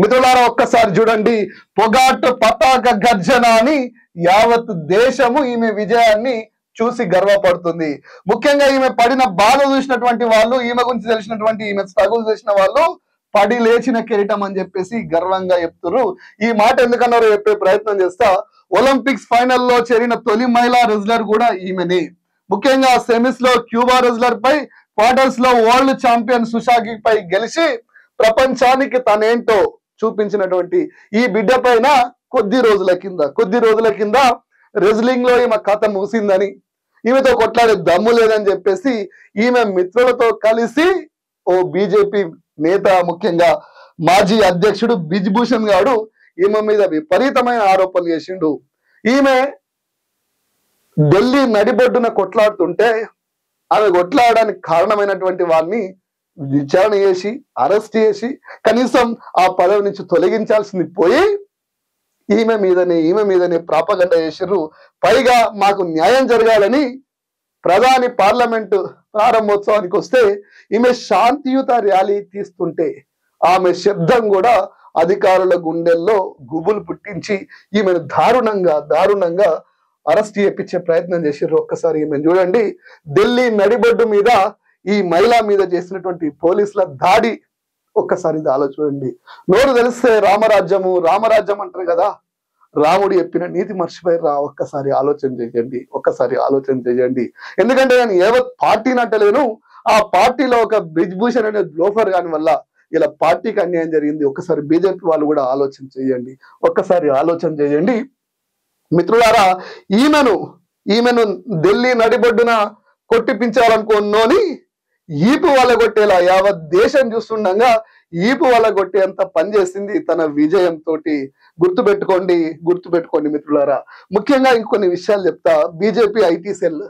మిత్రులారా ఒక్కసారి చూడండి, పొగాటు పతాక గర్జన అని యావత్ దేశము ఈమె విజయాన్ని చూసి గర్వపడుతుంది. ముఖ్యంగా ఈమె పడిన బాధ చూసినటువంటి వాళ్ళు, ఈమె గురించి తెలిసినటువంటి, ఈమె స్ట్రగుల్ చేసిన వాళ్ళు పడి లేచిన కిరీటం అని చెప్పేసి గర్వంగా చెప్తున్నారు. ఈ మాట ఎందుకన్నారో చెప్పే ప్రయత్నం చేస్తా. ఒలింపిక్స్ ఫైనల్లో చేరిన తొలి మహిళా రెజ్లర్ కూడా ఈమెనే. ముఖ్యంగా సెమీస్ లో క్యూబా రెజ్లర్ పై, క్వార్టర్స్ లో వరల్డ్ ఛాంపియన్ సుషాకి పై గెలిచి ప్రపంచానికి తనేంటో చూపించినటువంటి ఈ బిడ్డ పైన కొద్ది రోజుల కింద రెజ్లింగ్ లో ఈమె కథ ముగిసిందని, ఈమెతో కొట్లాడే దమ్ము లేదని చెప్పేసి ఈమె మిత్రులతో కలిసి ఓ బీజేపీ నేత, ముఖ్యంగా మాజీ అధ్యక్షుడు బ్రిజ్భూషణ్ గారు ఈమె మీద విపరీతమైన ఆరోపణలు చేసిండు. ఈమె ఢిల్లీ నడిబొడ్డున కొట్లాడుతుంటే ఆమె కొట్లాడడానికి కారణమైనటువంటి వారిని విచారణ చేసి అరెస్ట్ చేసి కనీసం ఆ పదవి నుంచి తొలగించాల్సింది పోయి ఈమె మీదనే ప్రాపగండ చేసిర్రు. పైగా మాకు న్యాయం జరగాలని ప్రధాని పార్లమెంటు ప్రారంభోత్సవానికి వస్తే ఈమె శాంతియుత ర్యాలీ తీస్తుంటే ఆమె శబ్దం కూడా అధికారుల గుండెల్లో గుబులు పుట్టించి ఈమెను దారుణంగా అరెస్ట్ చేయించే ప్రయత్నం చేసిర్రు. ఒక్కసారి ఈమె చూడండి, ఢిల్లీ నడిబొడ్డు మీద ఈ మహిళ మీద చేసినటువంటి పోలీసుల దాడి ఒక్కసారి ఇది ఆలోచించండి. నోరు తెలిస్తే రామరాజ్యం అంటారు కదా, రాముడు చెప్పిన నీతి మర్చిపోయారా? ఒక్కసారి ఆలోచన చేయండి. ఎందుకంటే నేను ఏ పార్టీని అంటలేను, ఆ పార్టీలో ఒక బ్రిజ్భూషణ్ అనే లోఫర్ కాని వల్ల ఇలా పార్టీకి అన్యాయం జరిగింది. ఒక్కసారి బీజేపీ వాళ్ళు కూడా ఆలోచన చేయండి. మిత్రులారా, ఈమెను ఢిల్లీ నడిబొడ్డున కొట్టిపించాలనుకున్నోని ఈపు వల్ల కొట్టేలా యావత్ దేశం చూస్తుండగా ఈపు వల్ల కొట్టేంత పనిచేసింది తన విజయంతో. గుర్తుపెట్టుకోండి మిత్రులారా. ముఖ్యంగా ఇంకొన్ని విషయాలు చెప్తా. బీజేపీ ఐటీ సెల్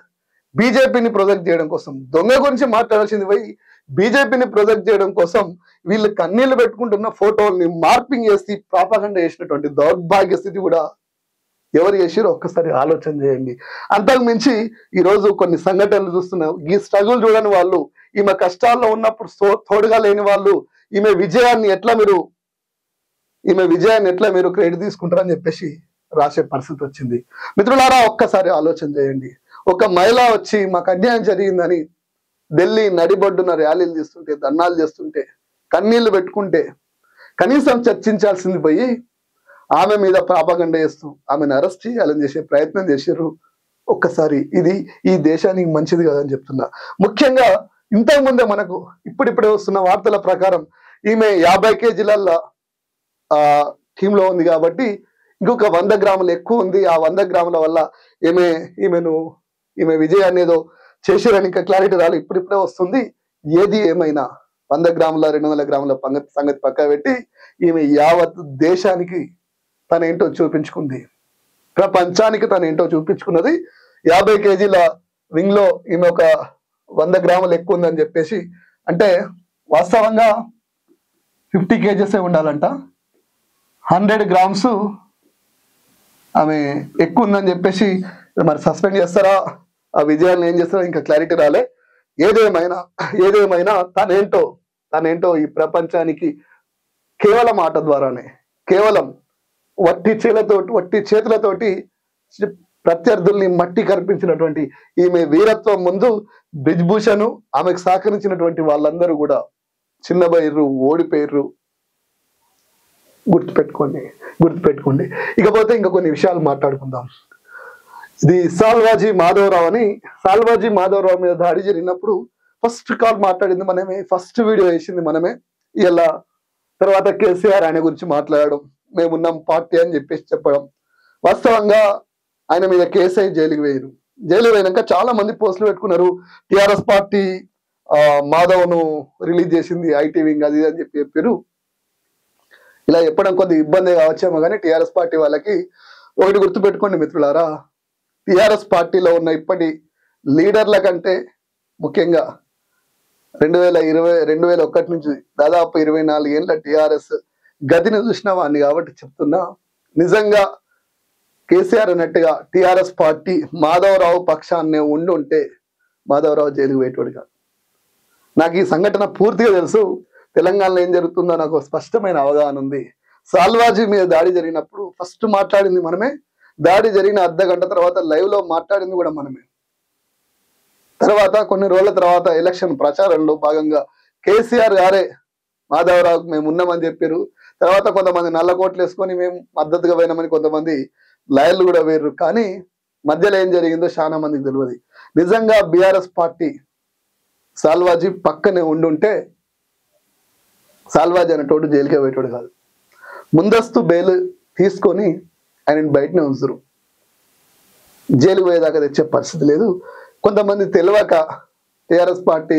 బీజేపీని ప్రొజెక్ట్ చేయడం కోసం, దొంగ గురించి మాట్లాడాల్సింది పోయి బీజేపీని ప్రొజెక్ట్ చేయడం కోసం వీళ్ళు కన్నీళ్లు పెట్టుకుంటున్న ఫోటోల్ని మార్పింగ్ చేసి ప్రాపగండ చేసినటువంటి దౌర్భాగ్య స్థితి కూడా ఎవరు చేసిరో ఒక్కసారి ఆలోచన చేయండి. అంతకు మించి ఈరోజు కొన్ని సంఘటనలు చూస్తున్నాం. ఈ స్ట్రగుల్ చూడని వాళ్ళు, ఈమె కష్టాల్లో ఉన్నప్పుడు తోడుగా లేని వాళ్ళు ఈమె విజయాన్ని ఎట్లా మీరు క్రెడిట్ తీసుకుంటారని చెప్పేసి రాసే పరిస్థితి వచ్చింది. మిత్రులారా ఒక్కసారి ఆలోచన చేయండి. ఒక మహిళ వచ్చి మాకు అన్యాయం జరిగిందని ఢిల్లీ నడిబొడ్డున ర్యాలీలు తీస్తుంటే, ధర్నాలు చేస్తుంటే, కన్నీళ్లు పెట్టుకుంటే కనీసం చర్చించాల్సింది పోయి ఆమె మీద ప్రాపగండ చేస్తూ ఆమెను అరెస్ట్ చేయాలని చేసే ప్రయత్నం చేశారు. ఒక్కసారి ఇది ఈ దేశానికి మంచిది కాదని చెప్తున్నా. ముఖ్యంగా ఇంతకు ముందే మనకు ఇప్పుడిప్పుడే వస్తున్న వార్తల ప్రకారం ఈమె 50 కేజీల టీంలో ఉంది కాబట్టి ఇంకొక 100 గ్రాములు ఎక్కువ ఉంది. ఆ 100 గ్రాముల వల్ల ఈమె విజయాన్ని ఏదో చేశారని ఇంకా క్లారిటీ రాలి, ఇప్పుడిప్పుడే వస్తుంది. ఏది ఏమైనా 100 గ్రాముల 200 గ్రాముల సంగతి పక్క పెట్టి ఈమె యావత్ దేశానికి తనేంటో చూపించుకుంది, ప్రపంచానికి తనేంటో చూపించుకున్నది. 50 కేజీల వింగ్ లో ఈమె ఒక 100 గ్రాములు ఎక్కువ ఉందని చెప్పేసి, అంటే వాస్తవంగా 50 కేజెసే ఉండాలంట, 100 గ్రామ్స్ ఆమె ఎక్కువ ఉందని చెప్పేసి మరి సస్పెండ్ చేస్తారా, ఆ విజయాన్ని ఏం చేస్తారో ఇంకా క్లారిటీ రాలే. ఏదేమైనా తనేంటో ఈ ప్రపంచానికి కేవలం ఆట ద్వారానే, కేవలం వట్టి చేతులతోటి ప్రత్యర్థుల్ని మట్టి కనిపించినటువంటి ఈమె వీరత్వం ముందు బ్రిజ్భూషణ్, ఆమెకు సహకరించినటువంటి వాళ్ళందరూ కూడా చిన్నబోయిర్రు, ఓడిపోయిర్రు. గుర్తుపెట్టుకోండి. ఇకపోతే ఇంకా కొన్ని విషయాలు మాట్లాడుకుందాం. ఇది సాల్వాజీ మాధవరావు మీద దాడి జరిగినప్పుడు ఫస్ట్ కాల్ మాట్లాడింది మనమే, ఫస్ట్ వీడియో వేసింది మనమే. ఇలా తర్వాత కేసీఆర్ ఆయన గురించి మాట్లాడడం, మేమున్నాం పార్టీ అని చెప్పేసి చెప్పడం. వాస్తవంగా ఆయన మీద కేసు అయి జైలుకి పోయినాక చాలా మంది పోస్టులు పెట్టుకున్నారు. టిఆర్ఎస్ పార్టీ మాధవ్ను రిలీజ్ చేసింది ఐటీ వింగ్, అది అని చెప్పారు. ఇలా చెప్పడం కొద్దిగా ఇబ్బంది కావచ్చేమో కానీ టిఆర్ఎస్ పార్టీ వాళ్ళకి ఒకటి గుర్తుపెట్టుకోండి మిత్రులారా, టిఆర్ఎస్ పార్టీలో ఉన్న ఇప్పటి లీడర్ల కంటే ముఖ్యంగా 2001 నుంచి దాదాపు 24 ఏళ్ళ టిఆర్ఎస్ గదిని చూసిన వాడిని కాబట్టి చెప్తున్నా, నిజంగా కేసీఆర్ అన్నట్టుగా టిఆర్ఎస్ పార్టీ మాధవరావు పక్షాన్నే ఉంటే మాధవరావు జైలుకు పోయేటోడు కాదు. నాకు ఈ సంఘటన పూర్తిగా తెలుసు. తెలంగాణలో ఏం జరుగుతుందో నాకు స్పష్టమైన అవగాహన ఉంది. సాల్వాజీ మీద దాడి జరిగినప్పుడు ఫస్ట్ మాట్లాడింది మనమే, దాడి జరిగిన అర్ధ గంట తర్వాత లైవ్ లో మాట్లాడింది కూడా మనమే. తర్వాత కొన్ని రోజుల తర్వాత ఎలక్షన్ ప్రచారంలో భాగంగా కేసీఆర్ గారే మాధవరావుకు మేము ఉన్నామని చెప్పారు. తర్వాత కొంతమంది నల్ల కోట్లు వేసుకొని మేము మద్దతుగా పోయినామని కొంతమంది లాయర్లు కూడా వేర్రు. కానీ మధ్యలో ఏం జరిగిందో చాలా మందికి తెలియదు. నిజంగా బీఆర్ఎస్ పార్టీ సాల్వాజీ పక్కనే ఉండుంటే సాల్వాజీ అనేటోడు జైలుకే పోయేటోడు కాదు. ముందస్తు బెయిల్ తీసుకొని ఆయన బయటనే ఉంచరు, జైలు పోయేదాకా తెచ్చే పరిస్థితి లేదు. కొంతమంది తెలియక టీఆర్ఎస్ పార్టీ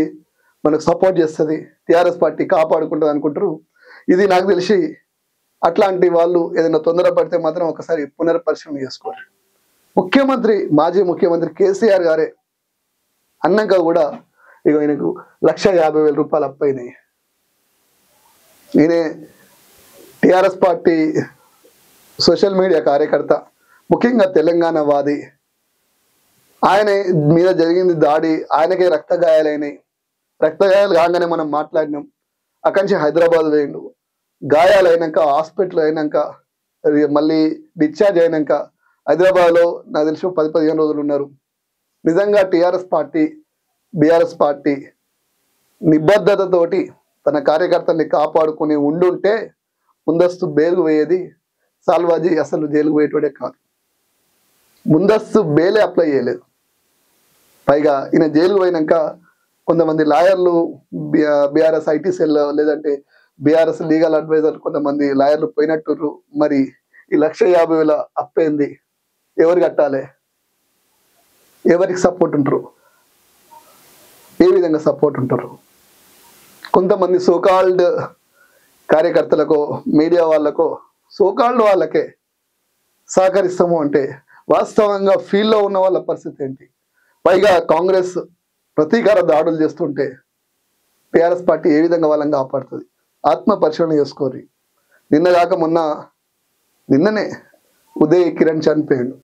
మనకు సపోర్ట్ చేస్తుంది, టీఆర్ఎస్ పార్టీ కాపాడుకుంటుంది అనుకుంటారు. ఇది నాకు తెలిసి అట్లాంటి వాళ్ళు ఏదైనా తొందరపడితే మాత్రం ఒకసారి పునర్పరిశీలన చేసుకోవాలి. ముఖ్యమంత్రి, మాజీ ముఖ్యమంత్రి కేసీఆర్ గారే అన్నాక కూడా ఇక ఆయనకు 1,50,000 రూపాయలు అప్పైనాయి. ఈయనే టీఆర్ఎస్ పార్టీ సోషల్ మీడియా కార్యకర్త, ముఖ్యంగా తెలంగాణ వాది. ఆయన మీద జరిగింది దాడి, ఆయనకే రక్త గాయాలైనాయి. రక్త గాయాలు కాగానే మనం మాట్లాడినాం. అక్కడి నుంచి హైదరాబాద్ వేయండు, గాయాలు అయినాక హాస్పిటల్ అయినాక మళ్ళీ డిశ్చార్జ్ అయినాక హైదరాబాద్లో నాకు తెలిసి 10-15 రోజులు ఉన్నారు. నిజంగా టీఆర్ఎస్ పార్టీ, బీఆర్ఎస్ పార్టీ నిబద్ధతతోటి తన కార్యకర్తల్ని కాపాడుకుని ఉండుంటే ముందస్తు బెయిల్ వేయేది. సాల్వాజీ అసలు జైలుకు పోయేటోడే కాదు, ముందస్తు బెయిలే అప్లై చేయలేదు. పైగా ఈయన జైలుకు పోయినాక కొంతమంది లాయర్లు, బీఆర్ఎస్ ఐటీ సెల్ లేదంటే బీఆర్ఎస్ లీగల్ అడ్వైజర్ కొంతమంది లాయర్లు పోయినట్టు. మరి ఈ 1,50,000 అప్పేంది, ఎవరు కట్టాలి, ఎవరికి సపోర్ట్ ఉంటారు, ఏ విధంగా సపోర్ట్ ఉంటారు? కొంతమంది సోకాల్డ్ కార్యకర్తలకో మీడియా వాళ్ళకో సోకాల్డ్ వాళ్ళకే సహకరిస్తాము అంటే వాస్తవంగా ఫీల్డ్లో ఉన్న వాళ్ళ పరిస్థితి ఏంటి? పైగా కాంగ్రెస్ ప్రతీకార దాడులు చేస్తుంటే టీఆర్ఎస్ పార్టీ ఏ విధంగా వాళ్ళని కాపాడుతుంది? ఆత్మ పరిశీలన చేసుకోరి. నిన్నగాక మొన్ననే ఉదయ్ కిరణ్ చనిపోయాడు.